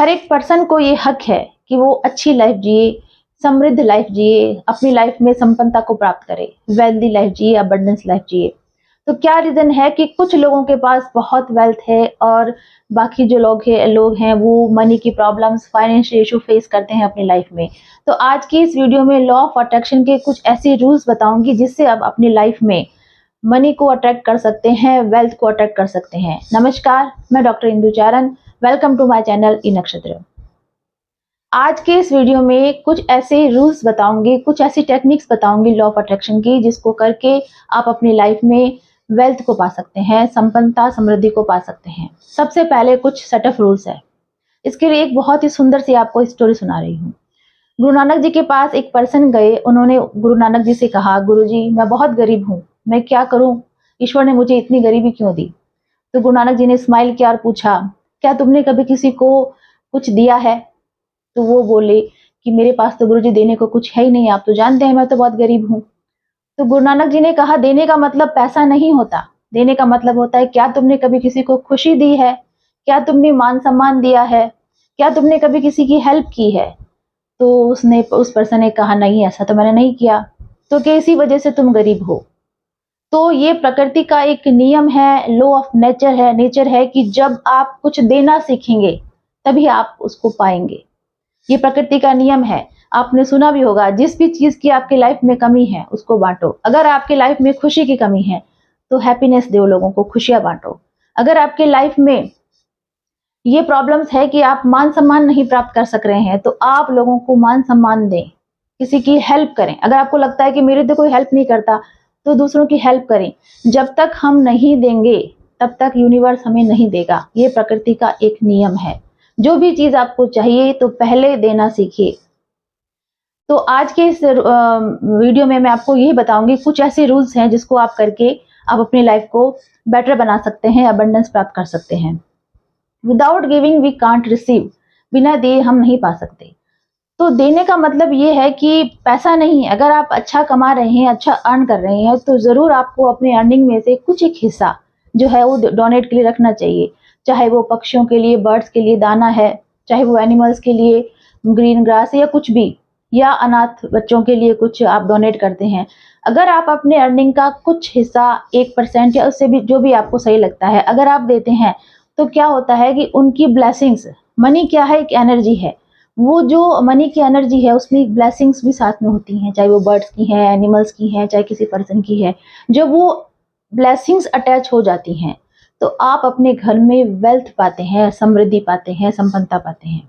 हर एक पर्सन को ये हक है कि वो अच्छी लाइफ जिए, समृद्ध लाइफ जिए, अपनी लाइफ में संपन्नता को प्राप्त करे, वेल्दी लाइफ जिए, अबंडेंस लाइफ जिए। तो क्या रीजन है कि कुछ लोगों के पास बहुत वेल्थ है और बाकी जो लोग हैं वो मनी की प्रॉब्लम्स, फाइनेंशियल इशू फेस करते हैं अपनी लाइफ में। तो आज की इस वीडियो में लॉ ऑफ अट्रैक्शन के कुछ ऐसे रूल्स बताऊंगी जिससे आप अपनी लाइफ में मनी को अट्रैक्ट कर सकते हैं, वेल्थ को अट्रैक्ट कर सकते हैं। नमस्कार, मैं doctor Indu Charan. Welcome to my channel E Nakshatra. आज के इस वीडियो में कुछ ऐसे रूल्स बताऊंगी, कुछ ऐसी टेक्निक्स बताऊंगी लॉ ऑफ अट्रैक्शन की, जिसको करके आप अपनी लाइफ में वेल्थ को पा सकते हैं, संपन्नता, समृद्धि को पा सकते हैं। सबसे पहले कुछ सेट ऑफ रूल्स है। इसके लिए एक बहुत ही सुंदर सी आपको स्टोरी सुना रही हूँ। गुरु नानक जी के पास एक पर्सन गए। उन्होंने गुरु नानक जी से कहा, गुरु जी, मैं बहुत गरीब हूँ, मैं क्या करूँ? ईश्वर ने मुझे इतनी गरीबी क्यों दी? तो गुरु नानक जी ने स्माइल किया और पूछा, क्या तुमने कभी किसी को कुछ दिया है? तो वो बोले कि मेरे पास तो गुरुजी देने को कुछ है ही नहीं, आप तो जानते हैं मैं तो बहुत गरीब हूँ। तो गुरु नानक जी ने कहा, देने का मतलब पैसा नहीं होता, देने का मतलब होता है क्या तुमने कभी किसी को खुशी दी है, क्या तुमने मान सम्मान दिया है, क्या तुमने कभी किसी की हेल्प की है? तो उस पर्सन ने कहा, नहीं, ऐसा तो मैंने नहीं किया। तो क्या इसी वजह से तुम गरीब हो? तो ये प्रकृति का एक नियम है, लॉ ऑफ नेचर है कि जब आप कुछ देना सीखेंगे तभी आप उसको पाएंगे। ये प्रकृति का नियम है। आपने सुना भी होगा, जिस भी चीज की आपकी लाइफ में कमी है उसको बांटो। अगर आपकी लाइफ में खुशी की कमी है तो हैप्पीनेस दो, लोगों को खुशियां बांटो। अगर आपकी लाइफ में ये प्रॉब्लम्स है कि आप मान सम्मान नहीं प्राप्त कर सक रहे हैं तो आप लोगों को मान सम्मान दें, किसी की हेल्प करें। अगर आपको लगता है कि मेरे तो कोई हेल्प नहीं करता तो दूसरों की हेल्प करें। जब तक हम नहीं देंगे तब तक यूनिवर्स हमें नहीं देगा। ये प्रकृति का एक नियम है। जो भी चीज आपको चाहिए तो पहले देना सीखिए। तो आज के इस वीडियो में मैं आपको यही बताऊंगी, कुछ ऐसे रूल्स हैं जिसको आप करके आप अपनी लाइफ को बेटर बना सकते हैं, अबंडेंस प्राप्त कर सकते हैं। Without giving we can't receive, बिना दिए हम नहीं पा सकते। तो देने का मतलब ये है कि पैसा नहीं, अगर आप अच्छा कमा रहे हैं, अच्छा अर्न कर रहे हैं तो जरूर आपको अपने अर्निंग में से कुछ एक हिस्सा जो है वो डोनेट के लिए रखना चाहिए। चाहे वो पक्षियों के लिए, बर्ड्स के लिए दाना है, चाहे वो एनिमल्स के लिए ग्रीन ग्रास या कुछ भी, या अनाथ बच्चों के लिए कुछ आप डोनेट करते हैं। अगर आप अपने अर्निंग का कुछ हिस्सा 1% या उससे भी, जो भी आपको सही लगता है, अगर आप देते हैं तो क्या होता है कि उनकी ब्लेसिंग्स, मनी क्या है, एक एनर्जी है, वो जो मनी की एनर्जी है उसमें ब्लेसिंग्स भी साथ में होती हैं, चाहे वो बर्ड्स की हैं, एनिमल्स की हैं, चाहे किसी पर्सन की है। जब वो ब्लेसिंग्स अटैच हो जाती हैं तो आप अपने घर में वेल्थ पाते हैं, समृद्धि पाते हैं, संपन्नता पाते हैं।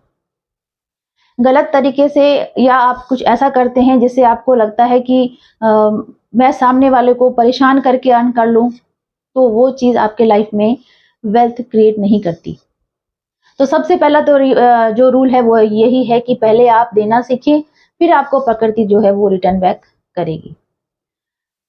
गलत तरीके से या आप कुछ ऐसा करते हैं जिससे आपको लगता है कि मैं सामने वाले को परेशान करके अर्न कर लूं, तो वो चीज आपके लाइफ में वेल्थ क्रिएट नहीं करती। तो सबसे पहला तो जो रूल है वो यही है कि पहले आप देना सीखें, फिर आपको प्रकृति जो है वो रिटर्न बैक करेगी।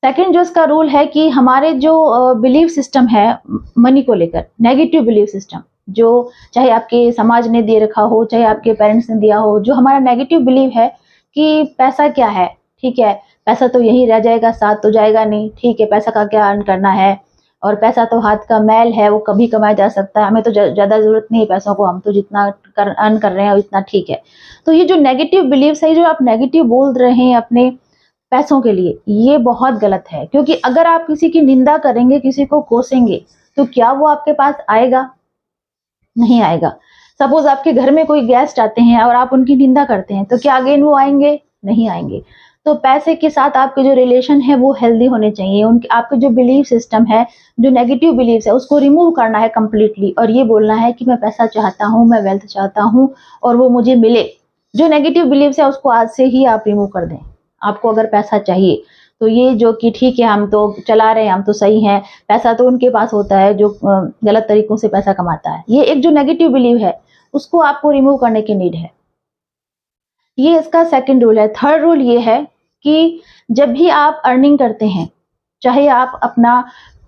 सेकंड जो इसका रूल है कि हमारे जो बिलीव सिस्टम है मनी को लेकर, नेगेटिव बिलीव सिस्टम, जो चाहे आपके समाज ने दे रखा हो, चाहे आपके पेरेंट्स ने दिया हो, जो हमारा नेगेटिव बिलीव है कि पैसा क्या है, ठीक है, पैसा तो यहीं रह जाएगा, साथ तो जाएगा नहीं, ठीक है, पैसा का क्या अर्न करना है, और पैसा तो हाथ का मैल है, वो कभी कमाया जा सकता है, हमें तो ज्यादा जरूरत नहीं है पैसों को, हम तो जितना अर्न कर रहे हैं उतना ठीक है। तो ये जो नेगेटिव बिलीव्स है, जो आप नेगेटिव बोल रहे हैं अपने पैसों के लिए, ये बहुत गलत है। क्योंकि अगर आप किसी की निंदा करेंगे, किसी को कोसेंगे, तो क्या वो आपके पास आएगा? नहीं आएगा। सपोज आपके घर में कोई गेस्ट आते हैं और आप उनकी निंदा करते हैं, तो क्या अगेन वो आएंगे? नहीं आएंगे। तो पैसे के साथ आपके जो रिलेशन है वो हेल्दी होने चाहिए। उनके, आपके जो बिलीव सिस्टम है, जो नेगेटिव बिलीव्स है, उसको रिमूव करना है कंप्लीटली, और ये बोलना है कि मैं पैसा चाहता हूँ, मैं वेल्थ चाहता हूँ और वो मुझे मिले। जो नेगेटिव बिलीव्स है उसको आज से ही आप रिमूव कर दें। आपको अगर पैसा चाहिए तो ये जो कि ठीक है, हम तो चला रहे हैं, हम तो सही हैं, पैसा तो उनके पास होता है जो गलत तरीकों से पैसा कमाता है, ये एक जो नेगेटिव बिलीव है उसको आपको रिमूव करने की नीड है। ये इसका सेकंड रूल है। थर्ड रूल ये है कि जब भी आप अर्निंग करते हैं, चाहे आप अपना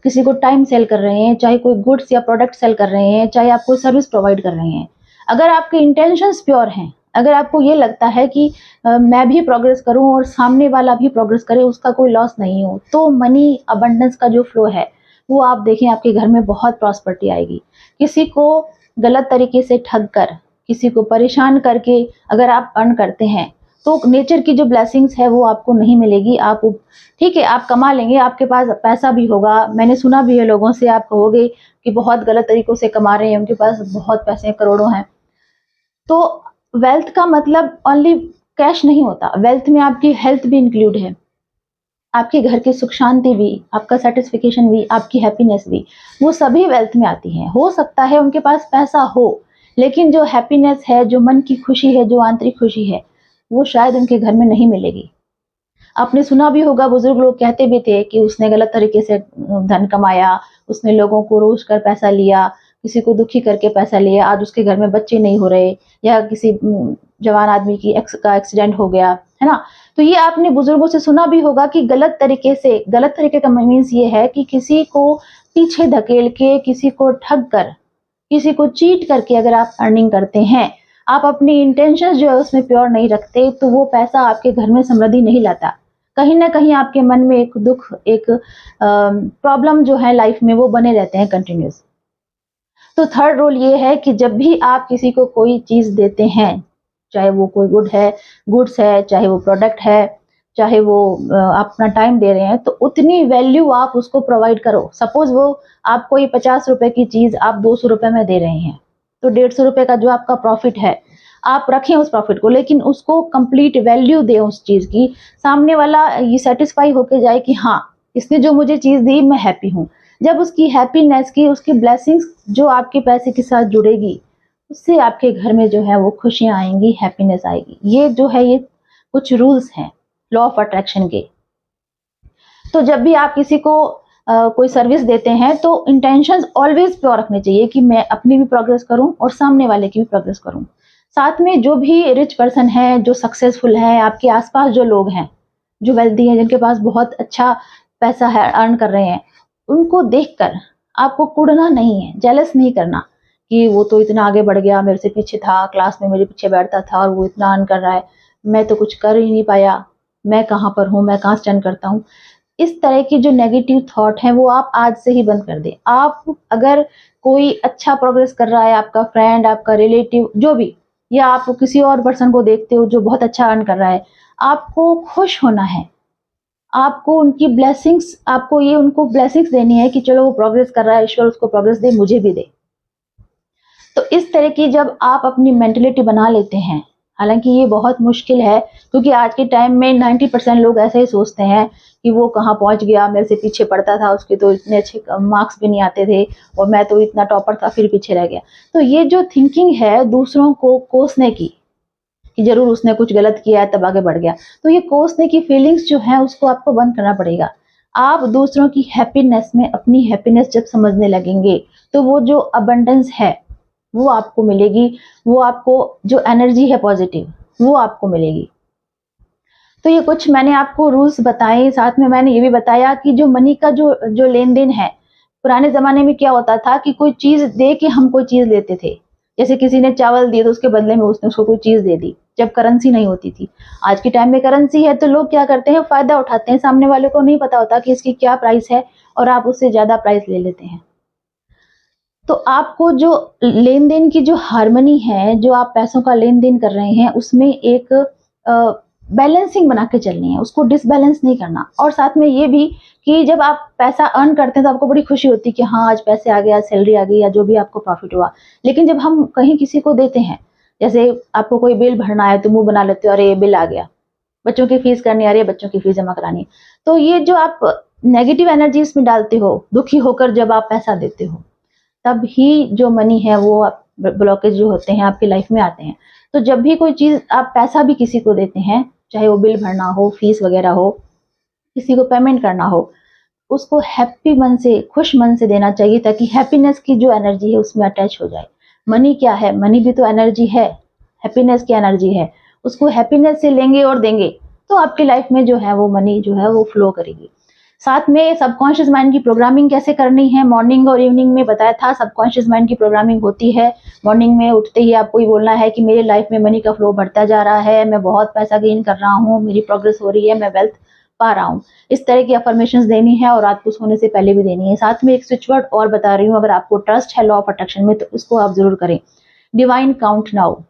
किसी को टाइम सेल कर रहे हैं, चाहे कोई गुड्स या प्रोडक्ट सेल कर रहे हैं, चाहे आप कोई सर्विस प्रोवाइड कर रहे हैं, अगर आपके इंटेंशंस प्योर हैं, अगर आपको ये लगता है कि मैं भी प्रोग्रेस करूं और सामने वाला भी प्रोग्रेस करे, उसका कोई लॉस नहीं हो, तो मनी अबंडेंस का जो फ्लो है वो आप देखें, आपके घर में बहुत प्रॉस्पेरिटी आएगी। किसी को गलत तरीके से ठग कर, किसी को परेशान करके अगर आप अर्न करते हैं, तो नेचर की जो ब्लेसिंग्स है वो आपको नहीं मिलेगी। आप ठीक है, आप कमा लेंगे, आपके पास पैसा भी होगा। मैंने सुना भी है लोगों से, आप कहोगे कि बहुत गलत तरीकों से कमा रहे हैं, उनके पास बहुत पैसे हैं, करोड़ों हैं। तो वेल्थ का मतलब ओनली कैश नहीं होता, वेल्थ में आपकी हेल्थ भी इंक्लूड है, आपके घर की सुख शांति भी, आपका सेटिस्फिकेशन भी, आपकी हैप्पीनेस भी, वो सभी वेल्थ में आती हैं। हो सकता है उनके पास पैसा हो, लेकिन जो हैप्पीनेस है, जो मन की खुशी है, जो आंतरिक खुशी है, वो शायद उनके घर में नहीं मिलेगी। आपने सुना भी होगा, बुजुर्ग लोग कहते भी थे कि उसने गलत तरीके से धन कमाया, उसने लोगों को रोज कर पैसा लिया, किसी को दुखी करके पैसा लिया, आज उसके घर में बच्चे नहीं हो रहे, या किसी जवान आदमी की का एक्सीडेंट हो गया, है ना। तो ये आपने बुजुर्गों से सुना भी होगा कि गलत तरीके से, गलत तरीके का मीन्स ये है कि किसी को पीछे धकेल के, किसी को ठग कर, किसी को चीट करके अगर आप अर्निंग करते हैं, आप अपनी इंटेंशन जो है उसमें प्योर नहीं रखते, तो वो पैसा आपके घर में समृद्धि नहीं लाता। कहीं ना कहीं आपके मन में एक दुख, एक प्रॉब्लम जो है लाइफ में, वो बने रहते हैं कंटिन्यूस। तो थर्ड रूल ये है कि जब भी आप किसी को कोई चीज देते हैं, चाहे वो कोई गुड्स है, चाहे वो प्रोडक्ट है, चाहे वो आप अपना टाइम दे रहे हैं, तो उतनी वैल्यू आप उसको प्रोवाइड करो। सपोज वो आप कोई 50 रुपए की चीज आप 200 रुपए में दे रहे हैं, तो 150 रुपए का जो आपका प्रॉफिट है, आप रखें उस प्रॉफिट को, लेकिन उसको कंप्लीट वैल्यू दें उस चीज की। सामने वाला ये सेटिस्फाई होके जाए कि हाँ, इसने जो मुझे चीज दी, मैं हैप्पी हूँ। जब उसकी हैप्पीनेस की, उसकी ब्लेसिंग्स जो आपके पैसे के साथ जुड़ेगी, उससे आपके घर में जो है वो खुशियां आएंगी, हैप्पीनेस आएगी। ये जो है, ये कुछ रूल्स हैं लॉ ऑफ अट्रैक्शन के। तो जब भी आप किसी को कोई सर्विस देते हैं, तो इंटेंशंस ऑलवेज प्योर रखने चाहिए कि मैं अपनी भी प्रोग्रेस करूं और सामने वाले की भी प्रोग्रेस करूं। साथ में जो भी रिच पर्सन है, जो सक्सेसफुल है, आपके आसपास जो लोग हैं, जो वेल्दी हैं, जिनके पास बहुत अच्छा पैसा है, अर्न कर रहे हैं, उनको देखकर आपको कुड़ना नहीं है, जेलस नहीं करना कि वो तो इतना आगे बढ़ गया, मेरे से पीछे था, क्लास में मेरे पीछे बैठता था और वो इतना अर्न कर रहा है, मैं तो कुछ कर ही नहीं पाया, मैं कहाँ पर हूँ, मैं कहाँ स्टैंड करता हूँ। इस तरह की जो नेगेटिव थॉट है, वो आप आज से ही बंद कर दें। आप अगर कोई अच्छा प्रोग्रेस कर रहा है, आपका फ्रेंड, आपका रिलेटिव, जो भी, या आप किसी और पर्सन को देखते हो जो बहुत अच्छा अर्न कर रहा है, आपको खुश होना है, आपको उनकी ब्लेसिंग्स, आपको ये उनको ब्लेसिंग्स देनी है कि चलो वो प्रोग्रेस कर रहा है, ईश्वर उसको प्रोग्रेस दे, मुझे भी दे। तो इस तरह की जब आप अपनी मेंटेलिटी बना लेते हैं, हालांकि ये बहुत मुश्किल है, क्योंकि आज के टाइम में 90% लोग ऐसे ही सोचते हैं कि वो कहाँ पहुंच गया, मेरे से पीछे पढ़ता था, उसके तो इतने अच्छे मार्क्स भी नहीं आते थे, और मैं तो इतना टॉपर था, फिर पीछे रह गया। तो ये जो थिंकिंग है दूसरों को कोसने की, कि जरूर उसने कुछ गलत किया है तब आगे बढ़ गया, तो ये कोसने की फीलिंग्स जो है उसको आपको बंद करना पड़ेगा। आप दूसरों की हैप्पीनेस में अपनी हैप्पीनेस जब समझने लगेंगे, तो वो जो अबंडेंस है वो आपको मिलेगी, वो आपको जो एनर्जी है पॉजिटिव, वो आपको मिलेगी। तो ये कुछ मैंने आपको रूल्स बताए, साथ में मैंने ये भी बताया कि जो मनी का जो जो लेन देन है, पुराने जमाने में क्या होता था कि कोई चीज दे के हम कोई चीज लेते थे। जैसे किसी ने चावल दिए तो उसके बदले में उसने उसको कोई चीज दे दी, जब करेंसी नहीं होती थी। आज के टाइम में करेंसी है, तो लोग क्या करते हैं, फायदा उठाते हैं, सामने वाले को नहीं पता होता कि इसकी क्या प्राइस है, और आप उससे ज्यादा प्राइस ले लेते हैं। तो आपको जो लेन देन की जो हार्मनी है, जो आप पैसों का लेन देन कर रहे हैं, उसमें एक बैलेंसिंग बना के चलनी है, उसको डिसबैलेंस नहीं करना। और साथ में ये भी कि जब आप पैसा अर्न करते हैं तो आपको बड़ी खुशी होती है कि हाँ, आज पैसे आ गए, आज सैलरी आ गई, या जो भी आपको प्रॉफिट हुआ। लेकिन जब हम कहीं किसी को देते हैं, जैसे आपको कोई बिल भरना है तो मुंह बना लेते हो, अरे ये बिल आ गया, बच्चों की फीस करनी आ रही है, बच्चों की फीस जमा करानी है। तो ये जो आप नेगेटिव एनर्जी इसमें डालते हो, दुखी होकर जब आप पैसा देते हो, तब ही जो मनी है वो ब्लॉकेज जो होते हैं आपकी लाइफ में आते हैं। तो जब भी कोई चीज, आप पैसा भी किसी को देते हैं, चाहे वो बिल भरना हो, फीस वगैरह हो, किसी को पेमेंट करना हो, उसको हैप्पी मन से, खुश मन से देना चाहिए, ताकि हैप्पीनेस की जो एनर्जी है उसमें अटैच हो जाए। मनी क्या है, मनी भी तो एनर्जी है, हैप्पीनेस की एनर्जी है। उसको हैप्पीनेस से लेंगे और देंगे, तो आपकी लाइफ में जो है वो मनी जो है वो फ्लो करेगी। साथ में सबकॉन्शियस माइंड की प्रोग्रामिंग कैसे करनी है, मॉर्निंग और इवनिंग में बताया था। सबकॉन्शियस माइंड की प्रोग्रामिंग होती है मॉर्निंग में उठते ही आपको ही बोलना है कि मेरे लाइफ में मनी का फ्लो बढ़ता जा रहा है, मैं बहुत पैसा गेन कर रहा हूँ, मेरी प्रोग्रेस हो रही है, मैं वेल्थ पा रहा हूँ। इस तरह की अफर्मेशंस देनी है, और रात को सोने से पहले भी देनी है। साथ में एक स्विच वर्ड और बता रही हूँ, अगर आपको ट्रस्ट है लॉ ऑफ अट्रैक्शन में, तो उसको आप जरूर करें, डिवाइन काउंट नाउ।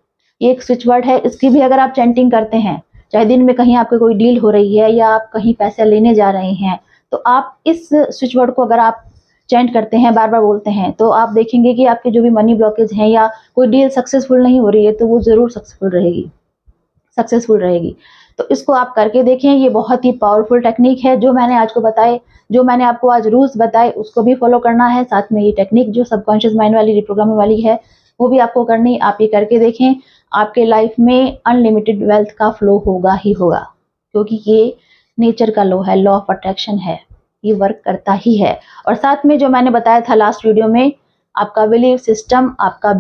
ये एक स्विच वर्ड है, इसकी भी अगर आप चैंटिंग करते हैं, चाहे दिन में कहीं आपकी कोई डील हो रही है या आप कहीं पैसे लेने जा रहे हैं, तो आप इस स्विच वर्ड को अगर आप चैंट करते हैं, बार-बार बोलते हैं, तो आप देखेंगे कि आपके जो भी मनी ब्लॉकेज हैं या कोई डील सक्सेसफुल नहीं हो रही है, तो वो ज़रूर सक्सेसफुल रहेगी। तो इसको आप करके देखें, ये बहुत ही पावरफुल टेक्निक है जो मैंने आज को बताए, जो मैंने आपको आज रूल्स बताए उसको भी फॉलो करना है, साथ में ये टेक्निक जो सबकॉन्शियस माइंड वाली रिप्रोग्रामिंग वाली है, वो भी आपको करनी है। आप ये करके देखें, आपके लाइफ में अनलिमिटेड वेल्थ का फ्लो होगा ही होगा, क्योंकि ये नेचर का लॉ है, लॉ ऑफ अट्रैक्शन है, ये वर्क करता ही है। और साथ में जो मैंने बताया था लास्ट वीडियो में, आपका बिलीव सिस्टम, आपका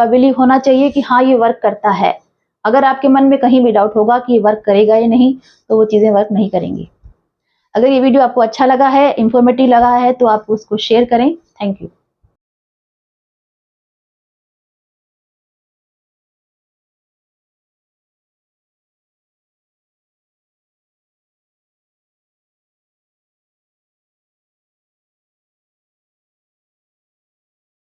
बिलीव होना चाहिए कि हाँ ये वर्क करता है। अगर आपके मन में कहीं भी डाउट होगा कि ये वर्क करेगा या नहीं, तो वो चीज़ें वर्क नहीं करेंगी। अगर ये वीडियो आपको अच्छा लगा है, इंफॉर्मेटिव लगा है, तो आप उसको शेयर करें। Thank you.